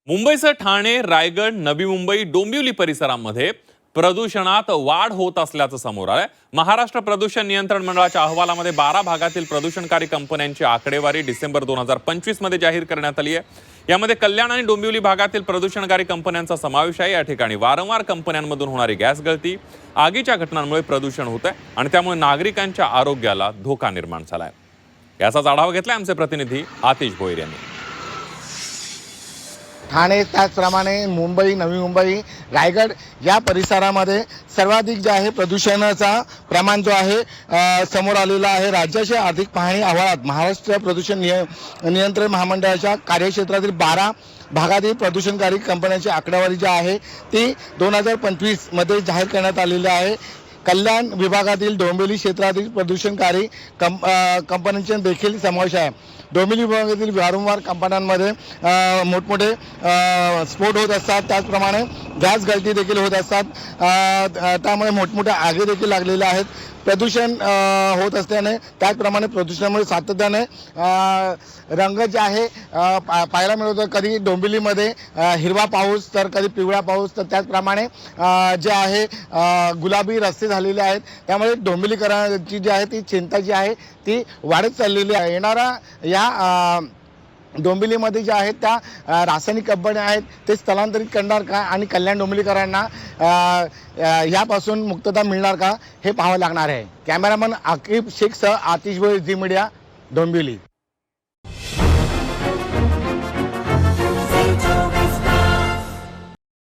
मुंबईसह ठाणे, रायगड, नवी मुंबई, डोंबिवली परिसरांमध्ये प्रदूषणात वाढ होत असल्याचं समोर आलंय। महाराष्ट्र प्रदूषण नियंत्रण मंडळाच्या अहवालामध्ये 12 भागातील प्रदूषणकारी कंपन्यांची आकडेवारी डिसेंबर 2025 मध्ये जाहीर करण्यात आली आहे। यामध्ये कल्याण आणि डोंबिवली भागातील प्रदूषणकारी कंपन्यांचा समावेश आहे। या ठिकाणी वारंवार कंपन्यांमधून होणारी गॅस गळती, आगीच्या घटनांमुळे प्रदूषण होत आहे आणि त्यामुळे नागरिकांच्या आरोग्याला धोका निर्माण झालाय। याचाच आढावा घेतलाय आमचे प्रतिनिधी आतिश भोईर यांनी। ठाणे त्याचप्रमाणे मुंबई, नवी मुंबई, रायगड या परिसरामध्ये सर्वाधिक जे आहे प्रदूषणाचा प्रमाण जो आहे समोर आलेला आहे। राज्याच्या आर्थिक पाहणी अहवालात महाराष्ट्र प्रदूषण नियंत्रण महामंडळाच्या कार्यक्षेत्रातील 12 भागातील प्रदूषणकारी कंपन्यांची आकडेवारी जी आहे ती 2025 मध्ये जाहीर करण्यात आलेली आहे। कल्याण विभागातील डोंबिवली क्षेत्रातील प्रदूषणकारी कंपन्यांचा देखील समावेश आहे। डोंबिवली विभागातील वारंवार कंपन्यांमध्ये मोठमोठे स्फोट होत असतात, त्याचप्रमाणे गॅस गळती देखील होत असतात। त्यामुळे मोठमोठ्या आगी देखील लागलेल्या आहेत। प्रदूषण होत असल्याने त्याचप्रमाणे प्रदूषणामुळे सातत्याने रंग जे आहे पाहायला मिळतो। कधी डोंबिवलीमध्ये हिरवा पाऊस तर कधी पिवळा पाऊस, तर त्याचप्रमाणे जे आहे गुलाबी रस्ते झालेले आहेत। त्यामुळे डोंबिवलीकरांची जी आहे ती चिंता जी आहे ती वाढत चाललेली आहे। येणारा या डोंबिवलीमध्ये जे आहेत त्या रासायनिक कंपन्या आहेत ते स्थलांतरित करणार का आणि कल्याण डोंबिवलीकरांना यापासून मुक्तता मिळणार का हे पाहावं लागणार आहे। कॅमेरामन आकिब शेखसह आतिश भोईर, झी मीडिया, डोंबिवली।